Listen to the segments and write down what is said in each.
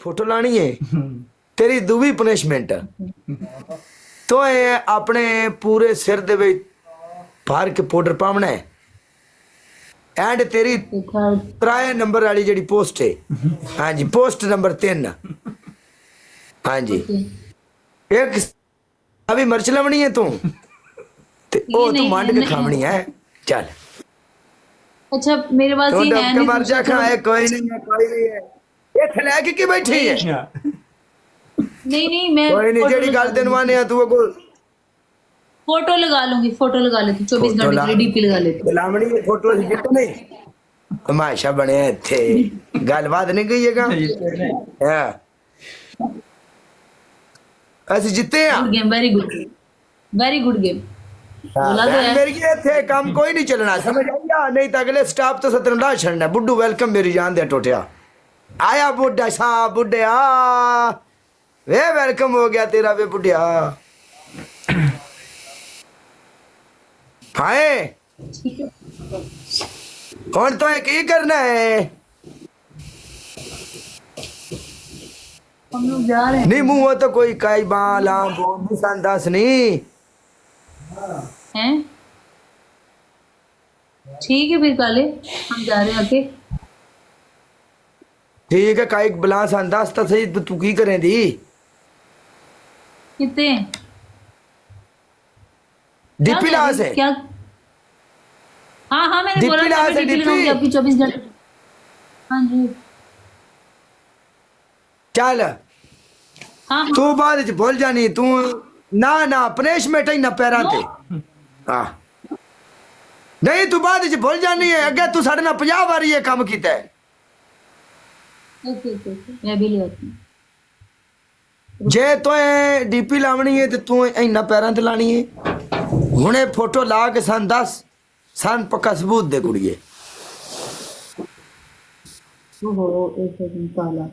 Photo लानी है तेरी दूवी पनिशमेंट तो ये अपने पूरे सिर दे विच भर के पाउडर पावना है एंड तेरी त्राए नंबर वाली जेडी पोस्ट है हाँ जी पोस्ट नंबर 3 हाँ जी एक अभी मिर्च लवनी है तू ते ओ तू मांड के खावनी है चल अच्छा मेरे पास तो ये है डब के नहीं मर जा खाए कोई नहीं है ये थले के बैठी है नहीं मैं कोई नहीं जेडी गल तेन माने आ तू को फोटो लगा लूंगी फोटो लगा लेती 24 घंटे के लिए डीपी लगा लेती गुलामणी की फोटो जित नहीं तमाशा बने थे गलबात नहीं गई है ਅਸੀਂ ਜਿੱਤੇ ਆ good game very good game बोला तो है मेरी ਇੱਥੇ ਕੰਮ ਕੋਈ ਨਹੀਂ ਚੱਲਣਾ ਸਮਝ ਆਇਆ ਨਹੀਂ ਤਾਂ ਅਗਲੇ ਸਟਾਫ ਤੋਂ ਸਤਰੰਦਾ ਛੱਡਣਾ ਬੁੱਢੂ ਵੈਲਕਮ ਮੇਰੀ ਜਾਨ ਦੇ ਟੋਟਿਆ ਆਇਆ ਬੁੱਢਾ ਸਾਹਿਬ ਬੁੱਢਿਆ ਵੇ ਵੈਲਕਮ ਹੋ ਗਿਆ ਤੇਰਾ ਵੇ ਬੁੱਢਿਆ ਹਾਏ ਹੁਣ ਤਾਂ ਇਹ ਕੀ ਕਰਨਾ ਹੈ हम लोग जा रहे नहीं मुंह तो कोई काई बाला बोल संदास नहीं हैं ठीक है फिर काले हम जा रहे हैं आके ठीक है काई बला संदास तो सही तू की करें दी कितने डीपी ला से क्या हाँ मैंने बोला डीपी था ला मैं से डीपी लगाऊंगी आपकी 24 घंटे हाँ जी चल हाँ तू बाद च भूल जानी तू ना ना पनिशमेंट ही ना पैरां ते हां नहीं तू बाद च भूल जानी है अगे तू साडे नाल 50 बारी ये काम कीता है ओके मैं भी ले आती हूँ जे तो डीपी लावनी है ते तू इन्ना पैरां ते लानी है हुणे फोटो ला के सन दस सन पक्का सबूत दे कुड़िए ओहो एक सेकंड काला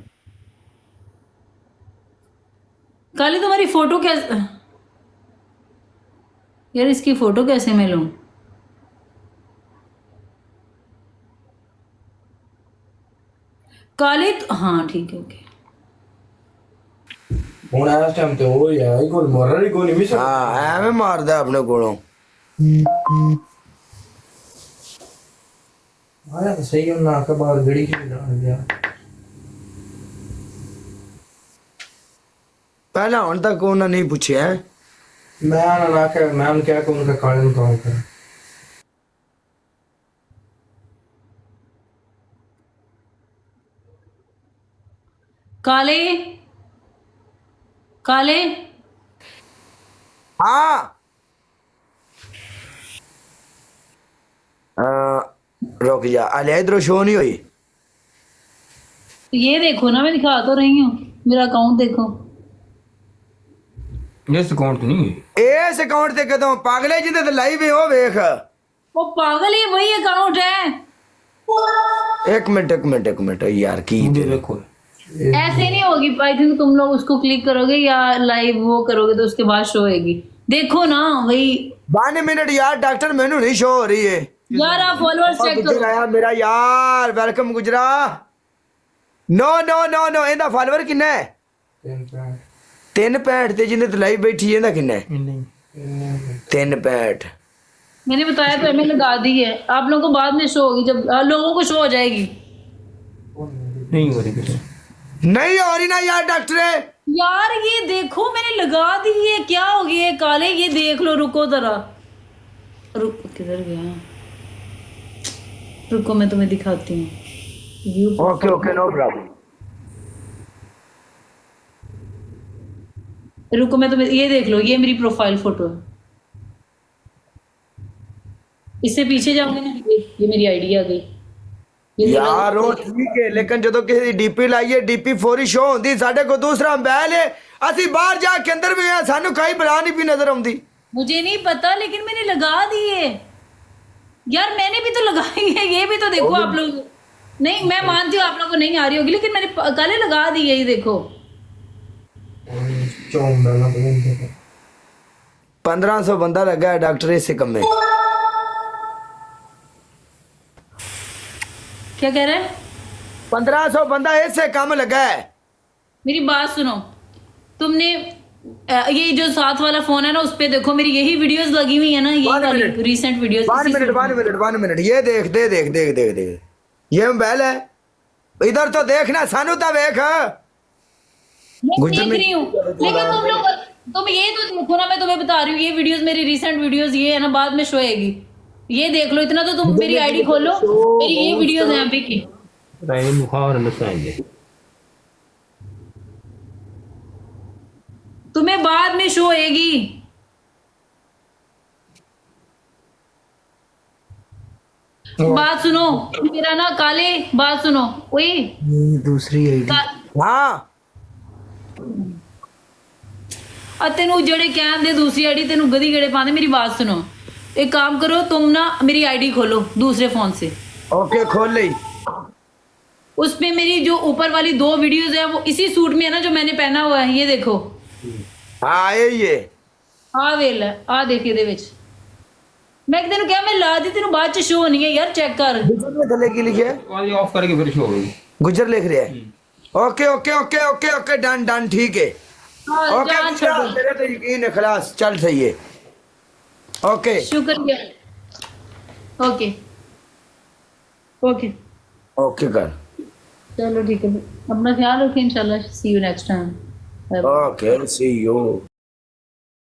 काली तुम्हारी फोटो कैसे यार इसकी फोटो कैसे मैं लूं काली हाँ ठीक है ओके ਹੁਣ ਇਸ ਟਾਈਮ ਤੇ ਉਹ ਯਾਰ ਇਹ ਕੋਈ ਮਰ ਰਹੀ ਕੋਈ ਨਹੀਂ ਮਿਸ हाँ एवें मारदा अपने कोलों ਆਇਆ ਤਾਂ ਸਹੀ ਉਹਨਾਂ ਕੇ ਬਾਹਰ ਗੜੀ ਚ ਜਾਣ ਗਿਆ पहला हुण तक उन्होंने नहीं पूछे हैं मैं ना के मैं उन्हें क्या कहूँ उनका काले में काम कर काले काले हाँ रुक जा अले इधर शो नहीं हुई ये देखो ना मैं दिखा तो रही हूँ मेरा अकाउंट देखो इस अकाउंट नहीं इस अकाउंट ते कदों पागले जिंदे ते लाइव है ओ वेख वो पागल ये वही अकाउंट है एक मिनट यार की ये देखो ऐसे नहीं होगी आई थिंक तुम लोग उसको क्लिक करोगे या लाइव वो करोगे तो उसके बाद शो होगी देखो ना वही 1 मिनट यार डॉक्टर मेनू नहीं शो हो रही है यार आप फॉलोअर्स चेक गुजर करो आया मेरा यार वेलकम गुजरा नो ਇਹਦਾ ਫਾਲੋਅਰ ਕਿੰਨਾ ਹੈ 365 ਤੇ ਜਿੰਨੇ ਤੇ ਲਾਈਵ ਬੈਠੀ ਇਹਦਾ ਕਿੰਨਾ ਹੈ नहीं 365 मैंने बताया तो मैंने लगा दी है आप लोगों को बाद में शो होगी जब लोगों को शो हो जाएगी नहीं हो रही किसी नहीं हो रही ना यार डॉक्टर यार ये देखो मैंने लगा दी है क्या हो गया है काले ये देख लो रुको जरा रुक किधर गया रुको मैं तुम्हें दिखाती हूँ ओके नो प्रॉब्लम रुको मैं तुम्हें ये देख लो ये मेरी प्रोफाइल फोटो है इससे पीछे जाओगे ना ये मेरी आईडी आ गई ये यार वो ठीक है लेकिन जो किसी की डीपी लाइए डीपी फोरी शो होंदी साडे को दूसरा मोबाइल है ਅਸੀਂ ਬਾਹਰ ਜਾ ਕੇ ਅੰਦਰ ਵੀ ਆ ਸਾਨੂੰ ਕਈ ਬਲਾ नहीं भी नजर आउंदी मुझे नहीं पता लेकिन मैंने लगा दी है यार मैंने भी तो लगाई है ये भी तो देखो आप लोग नहीं मैं मानती हूँ आप लोगों को नहीं आ रही होगी लेकिन मैंने काले लगा दी है ये देखो चौंक डालना पड़ेगा 1500 बंदा लगा है डॉक्टर इस कम में क्या कह रहे हैं 1500 बंदा इससे कम लगा है मेरी बात सुनो, तुमने ये जो साथ वाला फोन है ना, उस पे देखो मेरी यही वीडियोस लगी हुई है ना, ये One वाली minute. Recent videos. 1 मिनट ये देख दे देख देख देख देख ये मोबाइल है, इधर तो देखना सानू तो देख। मैं गुजर देख में- रही हूँ, लेकिन तुम ये तो देखो ना, मैं तुम्हें बता रही हूँ, ये वीडियोस मेरी रीसेंट वीडियोस ये है ना, बाद में शो आएगी, ये देख लो। इतना तो तुम मेरी आईडी खोलो, मेरी ये वीडियोस हैं अभी की। नहीं बुखार नसाएंगे। तुम्हें बाद में शो आएगी। बात सुनो मेरा ना काले, बात सुनो। ओए दूसरी आईडी हाँ तेनू जड़े कहते दूसरी आईडी, तेनू गधी गड़े पाते। मेरी बात सुनो, एक काम करो, तुम ना मेरी आईडी खोलो दूसरे फोन से, ओके खोल ली। उसमें मेरी जो ऊपर वाली 2 वीडियोस है वो इसी सूट में है ना जो मैंने पहना हुआ है, ये देखो। हाँ ये ਆ ਵੇਲ ਆ ਦੇਖ ਇਹਦੇ ਵਿੱਚ ਮੈਂ ਤੈਨੂੰ ਕਿਹਾ ਮੈਂ ਲਾ ਦੀ, ਤੈਨੂੰ ਬਾਅਦ ਚ ਸ਼ੋ ਨਹੀਂ ਹੈ ਯਾਰ, ਚੈੱਕ कर। गुजर में थले की लिखे है, और ये ऑफ करके फिर शो होगी। गुजर लिख रहे हैं। Okay okay okay okay okay done done ठीक है। हाँ, ओके जान गुजर, छोड़ो। तेरे तो यकीन है, खलास चल सही है। ओके शुक्रिया। ओके ओके ओके कर। चलो ठीक है, अपना ख्याल रखें, इंशाल्लाह see you next time. Okay see you.